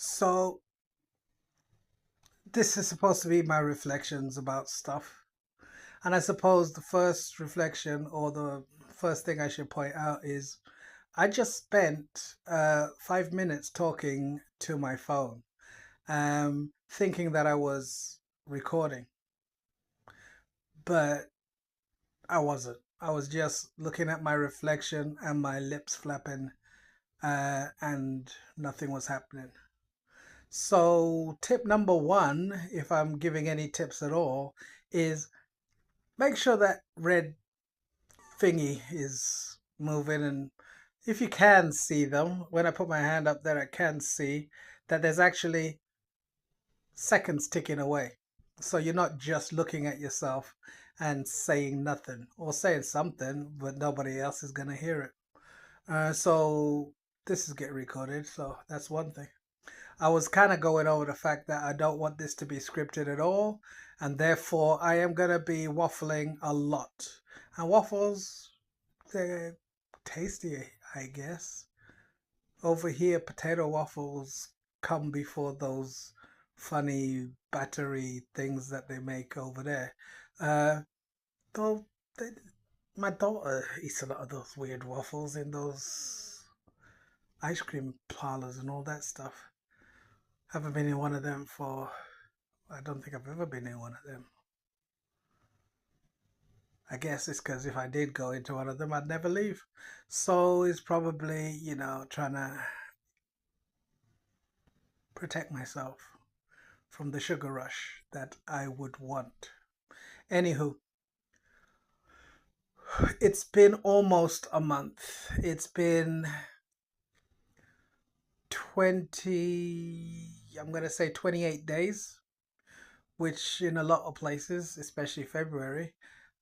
So, this is supposed to be my reflections about stuff. And I suppose the first reflection or the first thing I should point out is I just spent 5 minutes talking to my phone, thinking that I was recording, but I wasn't. I was just looking at my reflection and my lips flapping, and nothing was happening. So, tip number one, if I'm giving any tips at all, is make sure that red thingy is moving. And if you can see them, when I put my hand up there, I can see that there's actually seconds ticking away. So you're not just looking at yourself and saying nothing or saying something, but nobody else is going to hear it. So this is getting recorded. So that's one thing. I was kind of going over the fact that I don't want this to be scripted at all, and therefore I am going to be waffling a lot. And waffles, they're tasty, I guess. Over here, potato waffles come before those funny battery things that they make over there. Uh, though they, my daughter eats a lot of those weird waffles in those ice cream parlors and all that stuff. Haven't been in one of them for, I don't think I've ever been in one of them. I guess it's because if I did go into one of them, I'd never leave. So it's probably, trying to protect myself from the sugar rush that I would want. Anywho, it's been almost a month. It's been 20, I'm going to say 28 days, which in a lot of places, especially February,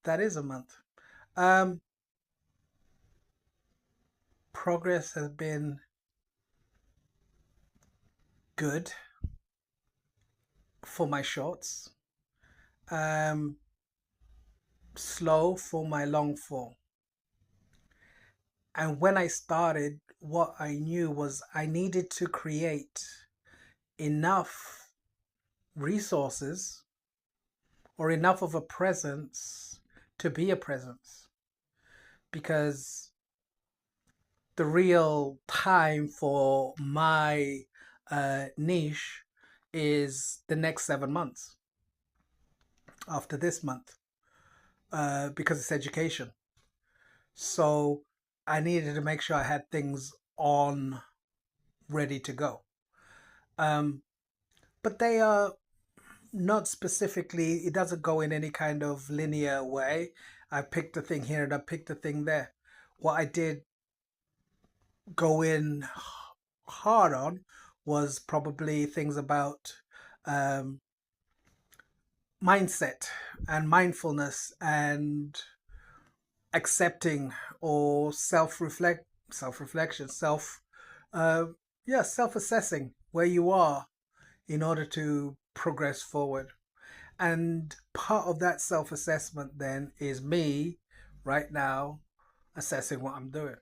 that is a month. Um, Progress has been good for my shorts, um, slow for my long form. And when I started, what I knew was I needed to create enough resources or enough of a presence to be a presence, because the real time for my niche is the next 7 months after this month, because it's education. So I needed to make sure I had things on ready to go. Um, but they are not specifically, it doesn't go in any kind of linear way. I picked a thing here and I picked a thing there. What I did go in hard on was probably things about um, mindset and mindfulness and accepting or self reflection, uh, yeah, self assessing where you are in order to progress forward. And part of that self assessment then is me right now assessing what I'm doing.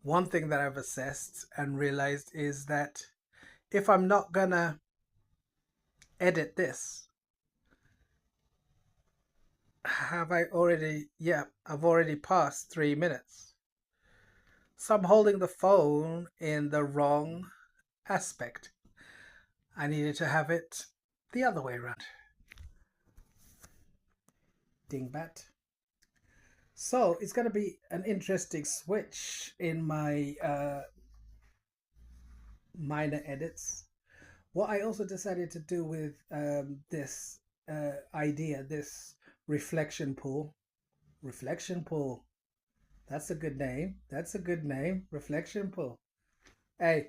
One thing that I've assessed and realized is that if I'm not gonna edit this, have I already, yeah, I've already passed 3 minutes. So I'm holding the phone in the wrong aspect. I needed to have it the other way around. Dingbat. So it's going to be an interesting switch in my minor edits. What I also decided to do with this idea, this reflection pool. That's a good name. That's a good name. Reflection pool. Hey,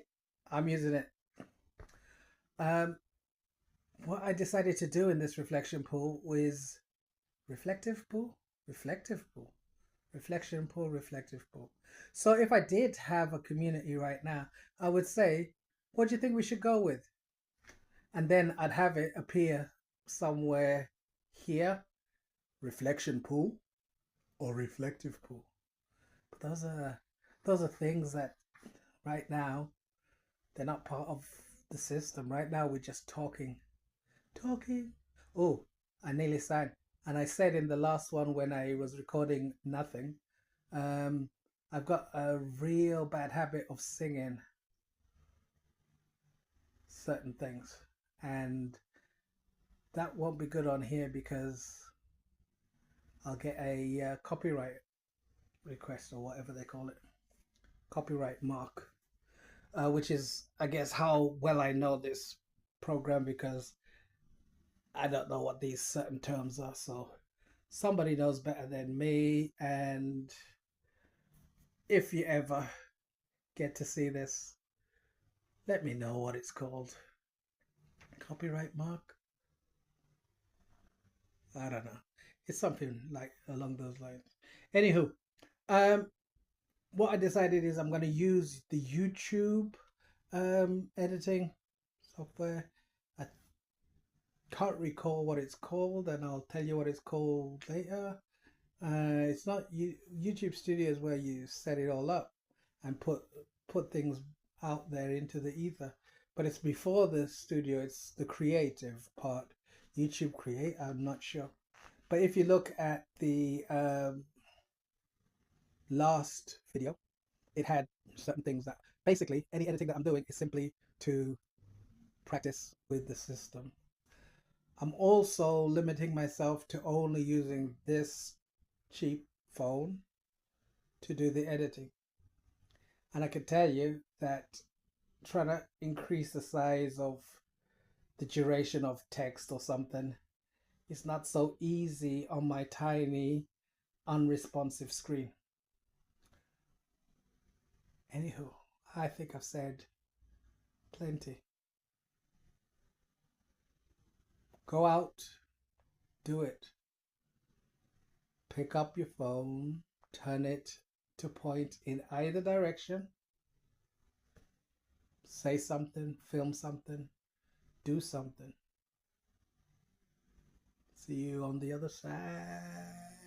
I'm using it. Um, what I decided to do in this reflection pool was reflective pool, reflective pool, reflection pool, reflective pool. So if I did have a community right now, I would say, what do you think we should go with? And then I'd have it appear somewhere here, reflection pool or reflective pool. But those are things that right now they're not part of the system. Right now, we're just talking. Oh, I nearly sang. And I said in the last one when I was recording nothing, um, I've got a real bad habit of singing certain things. And that won't be good on here because I'll get a copyright request or whatever they call it, copyright mark, which is, I guess, how well I know this program because I don't know what these certain terms are. So somebody knows better than me. And if you ever get to see this, let me know what it's called. Copyright mark? I don't know. It's something like along those lines. Anywho, um, what I decided is I'm going to use the YouTube editing software. I can't recall what it's called, and I'll tell you what it's called later. It's not YouTube Studios where you set it all up and put things out there into the ether, but it's before the studio. It's the creative part. YouTube Create. I'm not sure, but if you look at the last video, it had certain things that basically any editing that I'm doing is simply to practice with the system. I'm also limiting myself to only using this cheap phone to do the editing. And I can tell you that trying to increase the size of the duration of text or something is not so easy on my tiny, unresponsive screen. Anywho, I think I've said plenty. Go out, do it. Pick up your phone, turn it to point in either direction, say something, film something, do something. See you on the other side.